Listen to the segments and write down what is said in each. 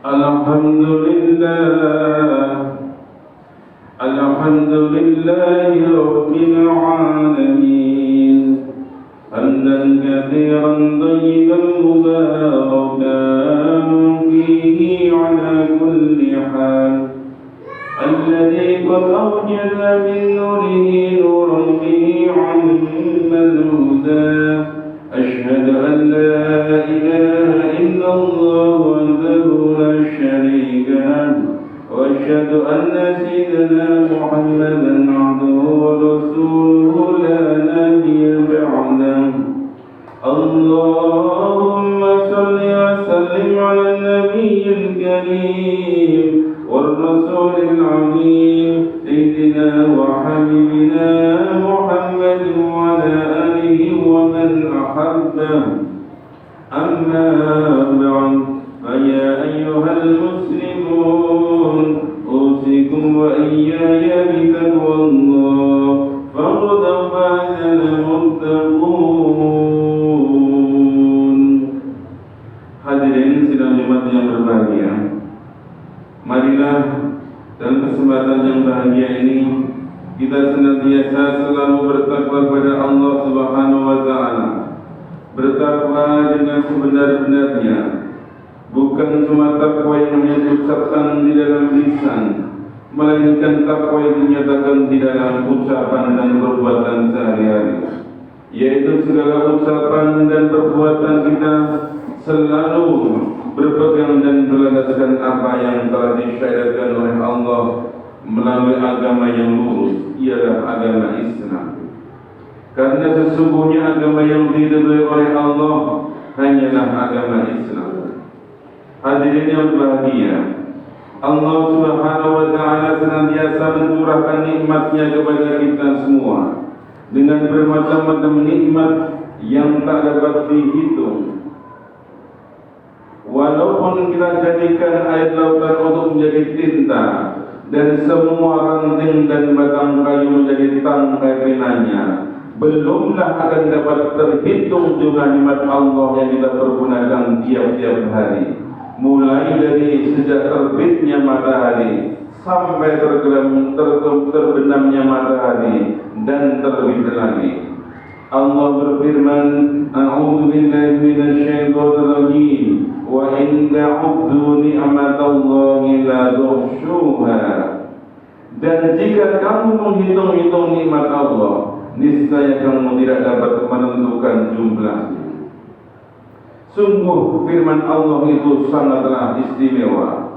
الحمد لله رب العالمين حمدا كثيرا طيبا مباركا فيه على كل حال الذي قد أوجد من نوره نورا به عم الهدى أشهد أن لا إله إلا الله وحده لا شريك له وأشهد أن سيدنا محمدا عبده ورسوله لا نبي بعده اللهم صل وسلم على النبي الكريم والرسول العظيم سيدنا وحبيبنا محمد وعلى آله ومن أحبه أما بعد فيا أيها المسلمون أوصيكم وإياي بتقوى الله فقد فاز المتقون. Hadirin sidang Jumat yang berbahagia, marilah dalam kesempatan yang bahagia ini kita senantiasa selalu bertakwa kepada Allah Subhanahu wa taala. Bertakwa dengan sebenar-benarnya, bukan cuma takwa yang diucapkan di dalam lisan, melainkan takwa yang dinyatakan di dalam ucapan dan perbuatan sehari-hari, yaitu segala ucapan dan perbuatan kita selalu berpegang dan berlandaskan apa yang telah disyariatkan oleh Allah melalui agama yang lurus, ialah agama Islam. Karena sesungguhnya agama yang diridhai oleh Allah hanyalah agama Islam. Hadirin yang berbahagia, Allah Subhanahu wa taala senantiasa mencurahkan nikmat-Nya kepada kita semua dengan bermacam-macam nikmat yang tak dapat dihitung. Walaupun kita jadikan air lautan untuk menjadi tinta dan semua ranting dan batang kayu menjadi tangkai pinanya, belumlah akan dapat terhitung juga nikmat Allah yang kita pergunakan tiap-tiap hari. Mulai dari sejak terbitnya matahari sampai terbenamnya matahari dan terbit lagi. Allah berfirman, A'udzu billahi minasyaitonir rajim, wa in ta'uddu ni'matallahi la tuhsuha. Dan jika kamu menghitung-hitung nikmat Allah, niscaya kamu tidak dapat menentukan jumlahnya. Sungguh firman Allah itu sangatlah istimewa.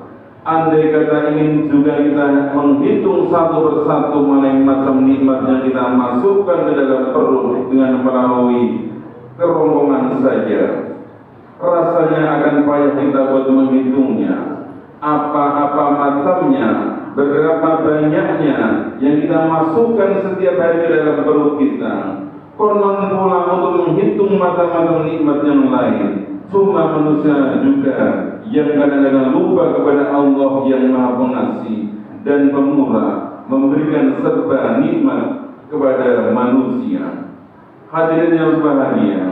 Andai kata ingin juga kita menghitung satu persatu mengenai macam nikmat yang kita masukkan ke dalam perut dengan melalui kerongkongan saja, rasanya akan payah kita buat menghitungnya. Apa-apa macamnya, berapa banyaknya yang kita masukkan setiap hari ke dalam perut kita. Konon pula untuk menghitung macam-macam nikmat yang lain, cuma manusia juga yang kadang-kadang lupa kepada Allah yang Maha Pengasih dan Pemurah, memberikan serba nikmat kepada manusia. Hadirin yang berbahagia,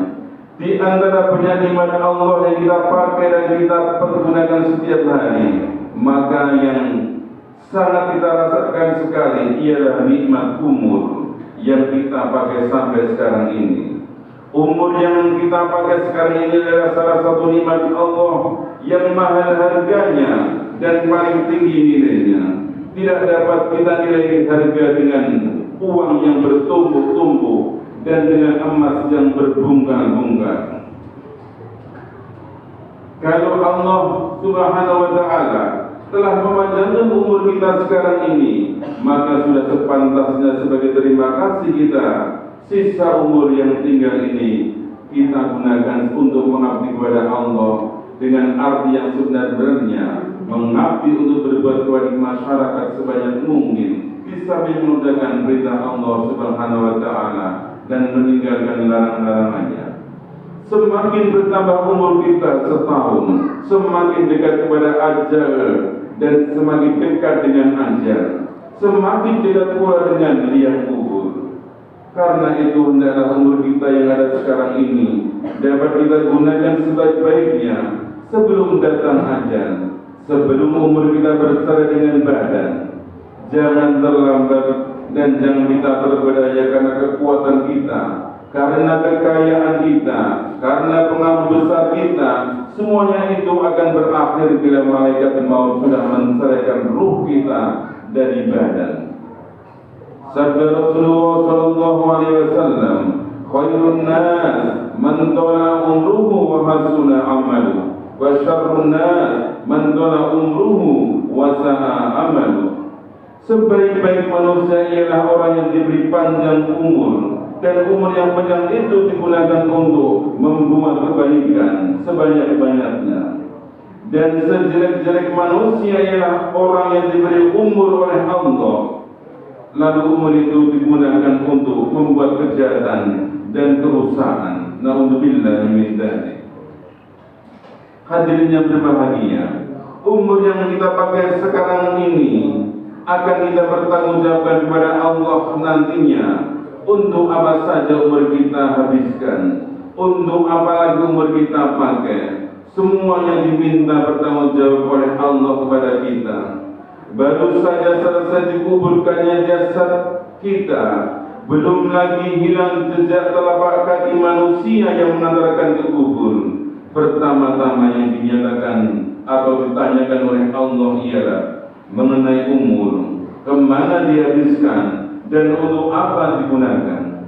di antara banyak nikmat Allah yang kita pakai dan kita pergunakan setiap hari, maka yang sangat kita rasakan sekali ialah nikmat umur yang kita pakai sampai sekarang ini. Umur yang kita pakai sekarang ini adalah salah satu nikmat Allah yang mahal harganya dan paling tinggi nilainya. Tidak dapat kita nilai harga dengan uang yang bertumpuk-tumpuk dan dengan emas yang berbunga-bunga. Kalau Allah Subhanahu wa taala telah memanjangkan umur kita sekarang ini, maka sudah sepantasnya sebagai terima kasih kita, sisa umur yang tinggal ini kita gunakan untuk mengabdi kepada Allah dengan arti yang sebenarnya, mengabdi untuk berbuat kepada masyarakat sebanyak mungkin, bisa mengerjakan perintah Allah Subhanahu wa taala dan meninggalkan larang-larangannya. Semakin bertambah umur kita setahun, semakin dekat kepada ajal dan semakin dekat dengan ajal, semakin dekat pula dengan liang kubur. Karena itu hendaklah umur kita yang ada sekarang ini dapat kita gunakan sebaik-baiknya sebelum datang ajal, Sebelum umur kita bercerai dengan badan, jangan terlambat dan jangan kita terberdaya karena kekuatan kita, karena kekayaan kita, karena pengaruh besar kita. Semuanya itu akan berakhir bila malaikat maut sudah menceraikan ruh kita dari badan. Sabda Rasulullah sallallahu alaihi wasallam, khairun nas man tala umruhu wa hasuna amaluhu, wa syarrun nas man tala umruhu wa sa'a amaluhu. Sebaik-baik manusia ialah orang yang diberi panjang umur, dan umur yang panjang itu digunakan untuk membuat kebaikan sebanyak-banyaknya. Dan sejelek-jelek manusia ialah orang yang diberi umur oleh Allah, lalu umur itu digunakan untuk membuat kejahatan dan kerusakan. Na'udzubillah min dzalik. Hadirin yang berbahagia, umur yang kita pakai sekarang ini akan kita bertanggungjawabkan kepada Allah nantinya. Untuk apa saja umur kita habiskan, untuk apa lagi umur kita pakai, semuanya diminta bertanggung jawab oleh Allah kepada kita. Baru saja selesai dikuburkannya jasad kita, belum lagi hilang jejak telapak kaki manusia yang mengantarkan ke kubur. Pertama-tama yang dinyatakan atau ditanyakan oleh Allah ialah mengenai umur, kemana dihabiskan dan untuk apa digunakan.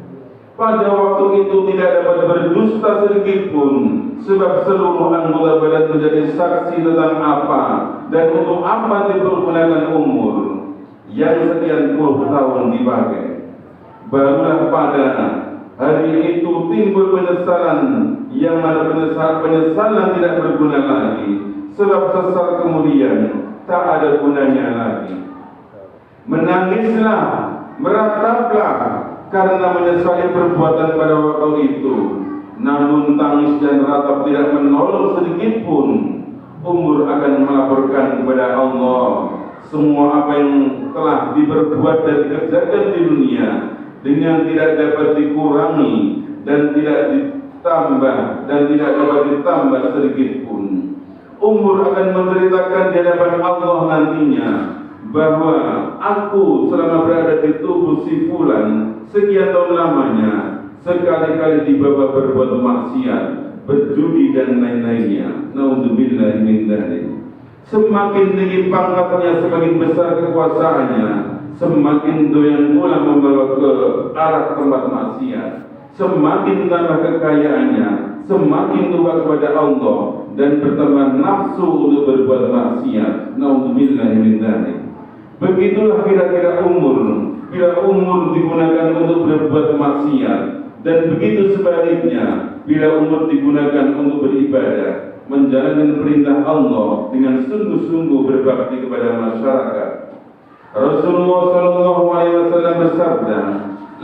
Pada waktu itu tidak dapat berdusta sedikit pun, sebab seluruh anggota badan menjadi saksi tentang apa dan untuk apa dipergunakan umur yang sekian puluh tahun dipakai. Barulah pada hari itu timbul penyesalan, yang mana penyesalan tidak berguna lagi, sebab sesal kemudian tak ada gunanya lagi. Menangislah, merataplah karena menyesali perbuatan pada waktu itu. Namun tangis dan ratap tidak menolong sedikit pun. Umur akan melaporkan kepada Allah semua apa yang telah diperbuat dan dikerjakan di dunia, dengan tidak dapat dikurangi dan tidak ditambah dan tidak dapat ditambah sedikit pun. Umur akan menceritakan di hadapan Allah nantinya bahwa aku selama berada di tubuh si fulan sekian tahun lamanya, sekali-kali dibawa berbuat maksiat, berjudi dan lain-lainnya. Naudzubillah min dzalik. Semakin tinggi pangkatnya, semakin besar kekuasaannya, semakin doyan pula membawa ke arah tempat maksiat. Semakin tambah kekayaannya, semakin lupa kepada Allah dan bertambah nafsu untuk berbuat maksiat. Naudzubillah min dzalik. Begitulah kira-kira umur. Bila umur digunakan untuk berbuat maksiat, dan begitu sebaliknya bila umur digunakan untuk beribadah, menjalankan perintah Allah dengan sungguh-sungguh berbakti kepada masyarakat. Rasulullah sallallahu alaihi wasallam bersabda,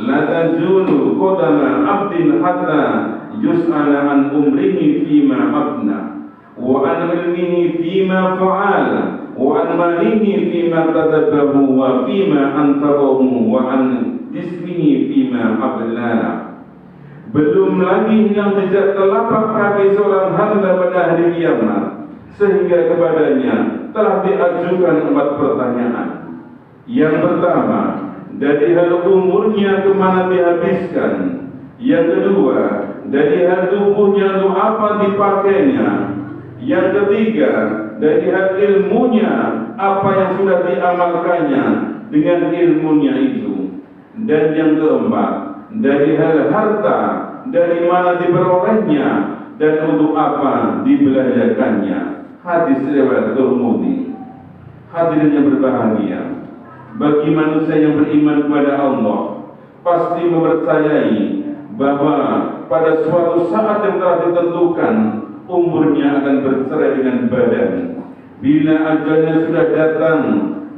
"La tajulu qadama 'abdin hatta yus'ala an umrihi fima afna, wa an ilmihi fima fa'ala, wa an malihi fima tadabahu, wa fima anfaqahu, wa an jismihi fima ablana." Belum lagi hilang jejak telapak kaki seorang hamba pada hari kiamat, sehingga kepadanya telah diajukan 4 pertanyaan. Yang pertama, dari hal umurnya kemana dihabiskan. Yang kedua, dari hal tubuhnya untuk apa dipakainya. Yang ketiga, dari hal ilmunya, apa yang sudah diamalkannya dengan ilmunya itu. Dan yang keempat, dari hal harta, dari mana diperolehnya dan untuk apa dibelanjakannya. Hadis riwayat Tirmidzi. Hadirin yang berbahagia, bagi manusia yang beriman kepada Allah, pasti mempercayai bahwa pada suatu saat yang telah ditentukan, umurnya akan bercerai dengan badan. Bila ajalnya sudah datang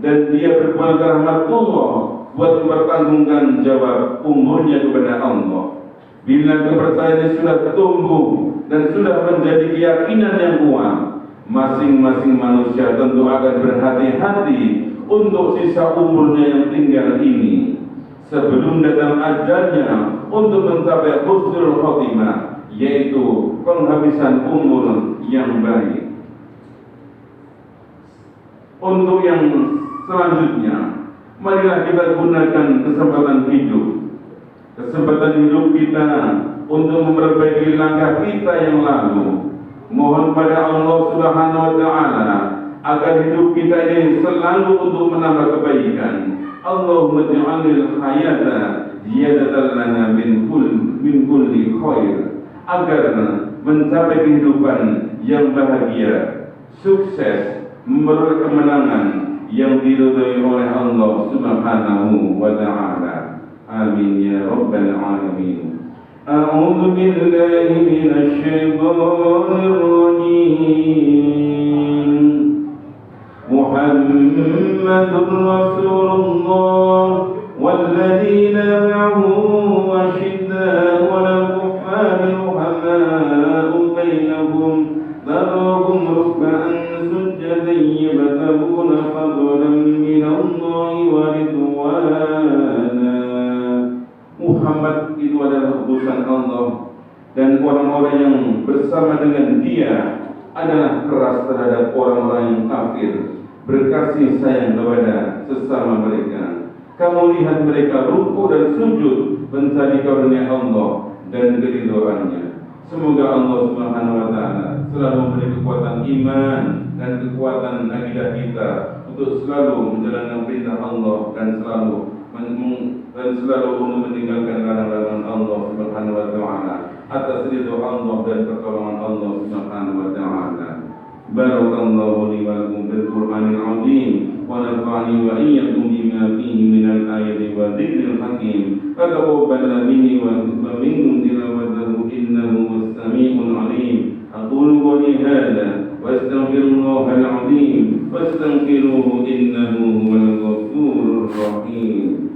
dan dia berbuat rahmatullah buat mempertanggungan jawab umurnya kepada Allah. Bila kepercayaannya sudah tumbuh dan sudah menjadi keyakinan yang kuat, masing-masing manusia tentu akan berhati-hati untuk sisa umurnya yang tinggal ini, sebelum datang ajalnya untuk mencapai husnul khotimah, yaitu penghabisan umur yang baik. Untuk yang selanjutnya, marilah kita gunakan kesempatan hidup kita untuk memperbaiki langkah kita yang lalu. Mohon pada Allah Subhanahu wa Ta'ala agar hidup kita ini selalu untuk menambah kebaikan. Allahumma ja'alil hayata ziyadatan lana min kulli khair, agar mencapai kehidupan yang bahagia, sukses, memperoleh kemenangan yang diridhai oleh Allah Subhanahu wa Ta'ala. Amin ya rabbal alamin. A'udzu billahi minasy syaithanir rajim. Muhammadur Rasulullah walladzina ma'ahu asyidda'u 'alal kuffari ruhamaa'u bainahum taruhum ruk'an sujjadan yabtaguna fadlan minallahi wa ridwana. Muhammad itu adalah utusan Allah, dan orang-orang yang bersama dengan dia adalah keras terhadap orang-orang yang kafir, berkasih sayang kepada sesama mereka. Kamu lihat mereka ruku dan sujud mencari karunia Allah dan keridhaannya. Semoga Allah Subhanahu wa Ta'ala selalu memberi kekuatan iman dan kekuatan akidah kita untuk selalu menjalankan perintah Allah dan selalu meninggalkan larangan Allah Subhanahu wa Ta'ala, atas ridha Allah dan pertolongan Allah Subhanahu wa Ta'ala. Barakallahu li wa lakum bil Qur'anil 'azim wa nafa'ani wa iyyakum bima fihi minal ayati wa dzikril hakim. Taqabbal minni wa minkum tilawatahu innahu was-sami'ul 'alim. Aqulu qawli hadza wa astaghfirullahal 'azim fastaghfiruhu innahu huwal ghafurur rahim.